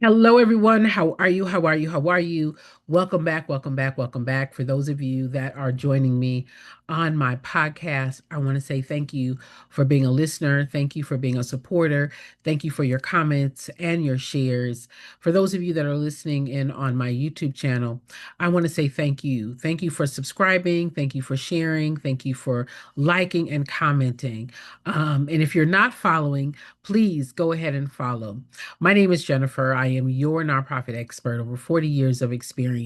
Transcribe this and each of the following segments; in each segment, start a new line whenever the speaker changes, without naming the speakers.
Hello, everyone. How are you? How are you? How are you? Welcome back. Welcome back. Welcome back. For those of you that are joining me on my podcast, I want to say thank you for being a listener. Thank you for being a supporter. Thank you for your comments and your shares. For those of you that are listening in on my YouTube channel, I want to say thank you. Thank you for subscribing. Thank you for sharing. Thank you for liking and commenting. And if you're not following, please go ahead and follow. My name is Jennifer. I am your nonprofit expert, over 40 years of experience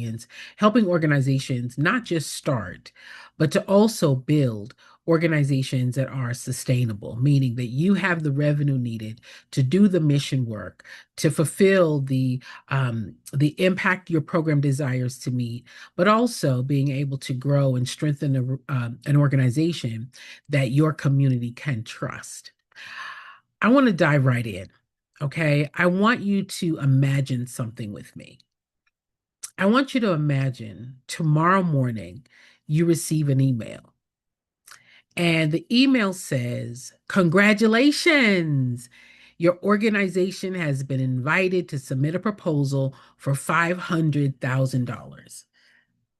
helping organizations not just start, but to also build organizations that are sustainable, meaning that you have the revenue needed to do the mission work, to fulfill the impact your program desires to meet, but also being able to grow and strengthen an organization that your community can trust. I want to dive right in. Okay. I want you to imagine something with me. I want you to imagine tomorrow morning you receive an email, and the email says, "Congratulations. Your organization has been invited to submit a proposal for $500,000.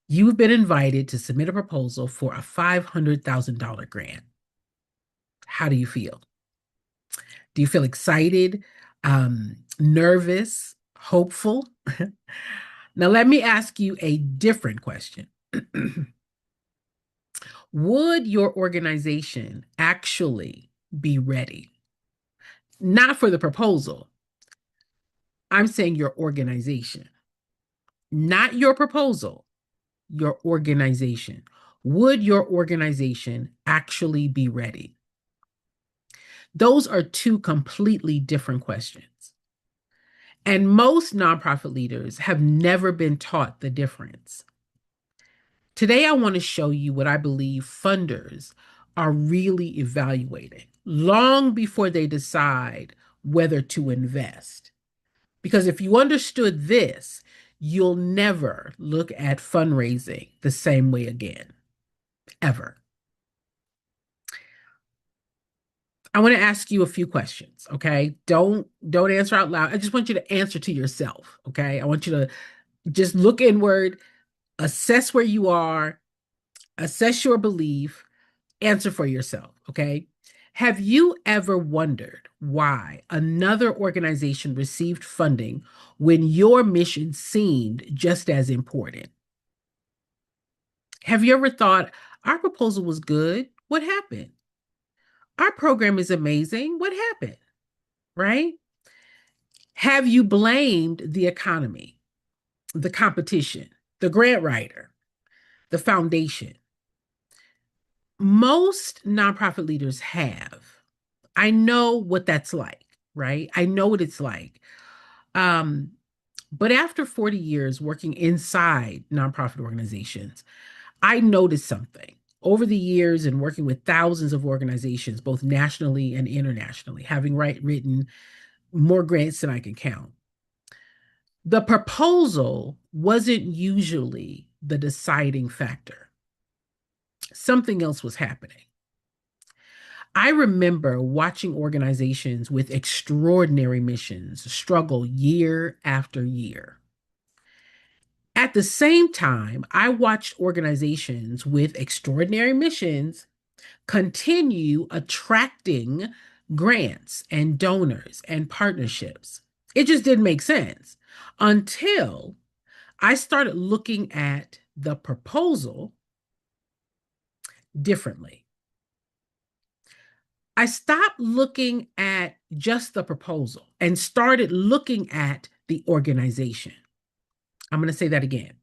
You've been invited to submit a proposal for a $500,000 grant." How do you feel? Do you feel excited, nervous, hopeful? Now, let me ask you a different question. Would your organization actually be ready? Not for the proposal. I'm saying your organization, not your proposal, your organization. Would your organization actually be ready? Those are two completely different questions. And most nonprofit leaders have never been taught the difference. Today, I want to show you what I believe funders are really evaluating long before they decide whether to invest. Because if you understood this, you'll never look at fundraising the same way again, ever. I want to ask you a few questions, okay? Don't answer out loud. I just want you to answer to yourself, okay? I want you to just look inward, assess where you are, assess your belief, answer for yourself, okay? Have you ever wondered why another organization received funding when your mission seemed just as important? Have you ever thought, our proposal was good? What happened? Our program is amazing. What happened? Right? Have you blamed the economy, the competition, the grant writer, the foundation? Most nonprofit leaders have. I know what that's like, right? I know what it's like. Um, but after 40 years working inside nonprofit organizations, I noticed something. Over the years and working with thousands of organizations, both nationally and internationally, having written more grants than I can count, the proposal wasn't usually the deciding factor. Something else was happening. I remember watching organizations with extraordinary missions struggle year after year. At the same time, I watched organizations with extraordinary missions continue attracting grants and donors and partnerships. It just didn't make sense until I started looking at the proposal differently. I stopped looking at just the proposal and started looking at the organization. I'm going to say that again.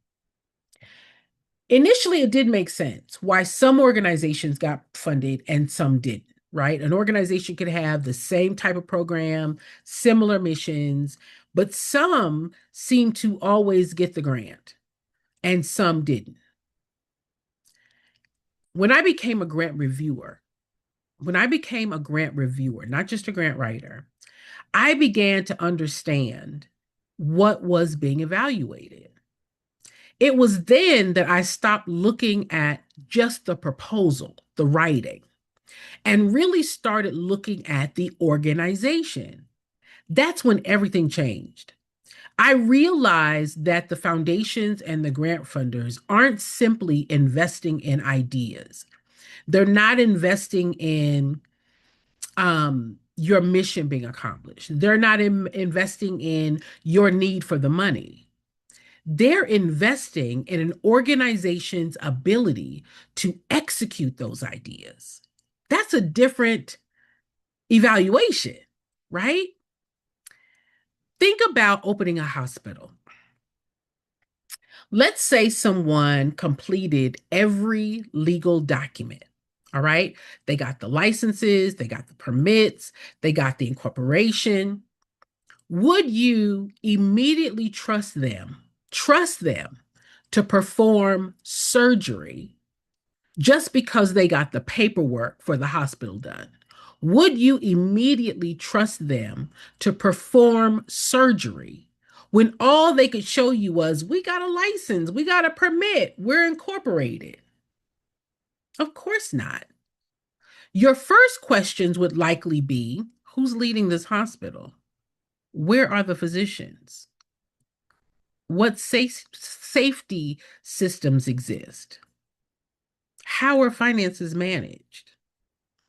Initially, it did make sense why some organizations got funded and some didn't, right? An organization could have the same type of program, similar missions, but some seem to always get the grant and some didn't. When I became a grant reviewer, not just a grant writer, I began to understand what was being evaluated. It was then that I stopped looking at just the proposal, the writing, and really started looking at the organization. That's when everything changed. I realize that the foundations and the grant funders aren't simply investing in ideas. They're not investing in your mission being accomplished. They're not investing in your need for the money. They're investing in an organization's ability to execute those ideas. That's a different evaluation, right? Think about opening a hospital. Let's say someone completed every legal document. All right. They got the licenses, they got the permits, they got the incorporation. Would you immediately trust them to perform surgery just because they got the paperwork for the hospital done? Would you immediately trust them to perform surgery when all they could show you was, we got a license, we got a permit, we're incorporated? Of course not. Your first questions would likely be, who's leading this hospital? Where are the physicians? What safety systems exist? How are finances managed?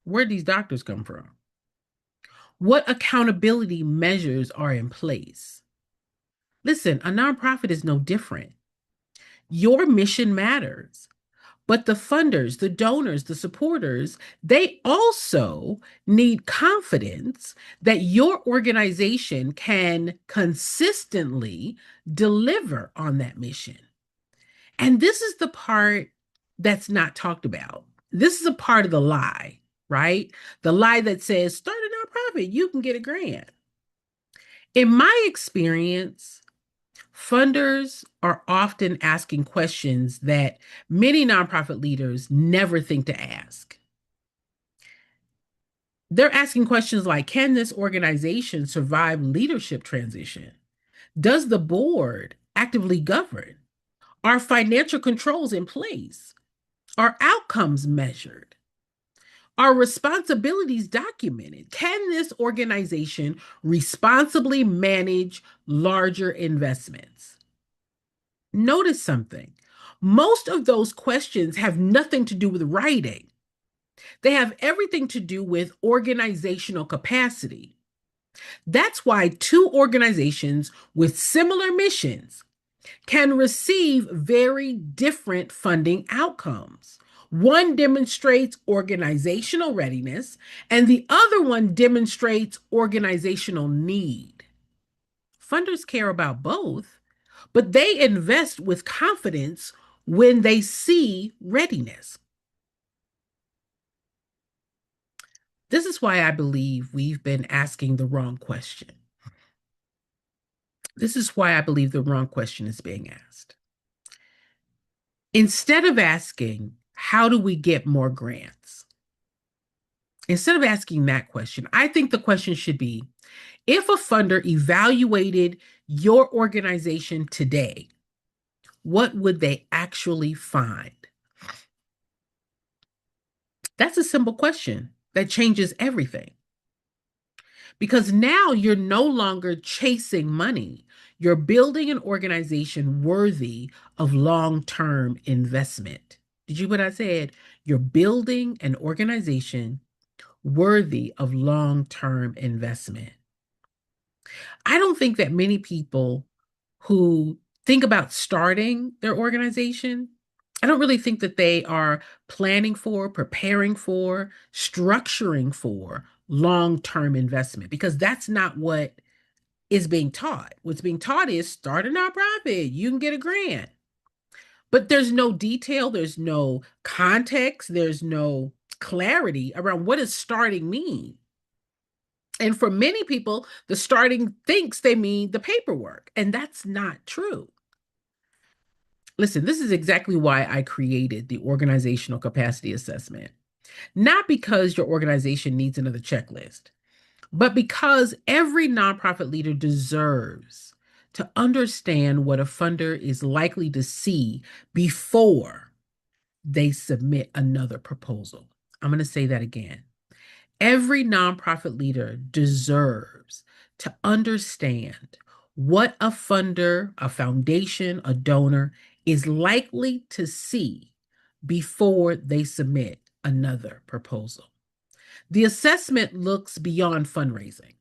Where do these doctors come from? What accountability measures are in place? Listen, a nonprofit is no different. Your mission matters, but the funders, the donors, the supporters, they also need confidence that your organization can consistently deliver on that mission. And this is the part that's not talked about. This is a part of the lie, right? The lie that says, start a nonprofit, you can get a grant. In my experience, funders are often asking questions that many nonprofit leaders never think to ask. They're asking questions like, can this organization survive leadership transition? Does the board actively govern? Are financial controls in place? Are outcomes measured? Are responsibilities documented? Can this organization responsibly manage larger investments? Notice something. Most of those questions have nothing to do with writing. They have everything to do with organizational capacity. That's why two organizations with similar missions can receive very different funding outcomes. One demonstrates organizational readiness, and the other one demonstrates organizational need. Funders care about both, but they invest with confidence when they see readiness. This is why I believe we've been asking the wrong question. This is why I believe the wrong question is being asked. Instead of asking, how do we get more grants? Instead of asking that question, I think the question should be, if a funder evaluated your organization today, what would they actually find? That's a simple question that changes everything. Because now you're no longer chasing money. You're building an organization worthy of long-term investment. Did you hear what I said? You're building an organization worthy of long-term investment. I don't think that many people who think about starting their organization, I don't really think that they are planning for, preparing for, structuring for long-term investment, because that's not what is being taught. What's being taught is start a nonprofit, you can get a grant. But there's no detail, there's no context, there's no clarity around what does starting mean. And for many people, the starting thinks they mean the paperwork, and that's not true. Listen, this is exactly why I created the organizational capacity assessment. Not because your organization needs another checklist, but because every nonprofit leader deserves to understand what a funder is likely to see before they submit another proposal. I'm going to say that again. Every nonprofit leader deserves to understand what a funder, a foundation, a donor is likely to see before they submit another proposal. The assessment looks beyond fundraising.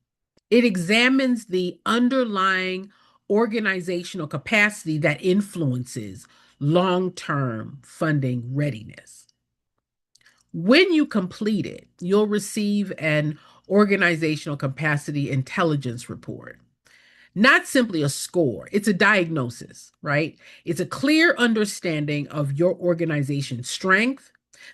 It examines the underlying organizational capacity that influences long-term funding readiness. When you complete it, you'll receive an organizational capacity intelligence report. Not simply a score, it's a diagnosis, right? It's a clear understanding of your organization's strength,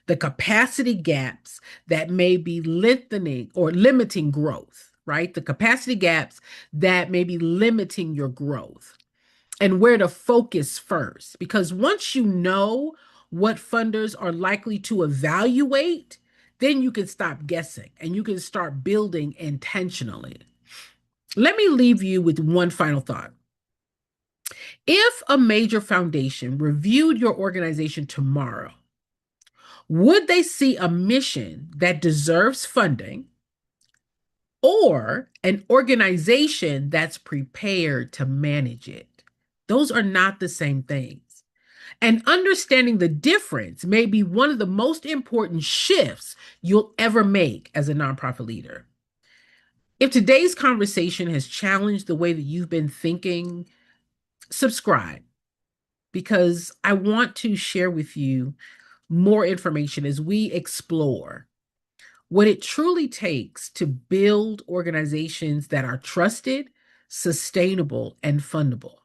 the capacity gaps that may be lengthening or limiting growth, right? The capacity gaps that may be limiting your growth, and where to focus first. Because once you know what funders are likely to evaluate, then you can stop guessing and you can start building intentionally. Let me leave you with one final thought. If a major foundation reviewed your organization tomorrow, would they see a mission that deserves funding or an organization that's prepared to manage it? Those are not the same things. And understanding the difference may be one of the most important shifts you'll ever make as a nonprofit leader. If today's conversation has challenged the way that you've been thinking, subscribe, because I want to share with you more information as we explore what it truly takes to build organizations that are trusted, sustainable, and fundable.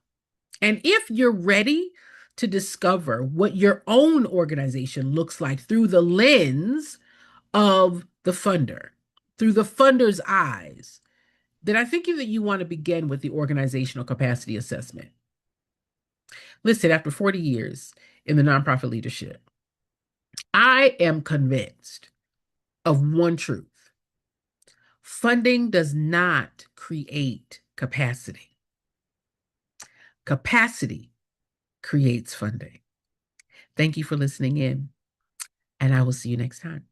And if you're ready to discover what your own organization looks like through the lens of the funder, through the funder's eyes, then I think that you want to begin with the organizational capacity assessment. Listen, after 40 years in the nonprofit leadership, I am convinced of one truth. Funding does not create capacity. Capacity creates funding. Thank you for listening in, and I will see you next time.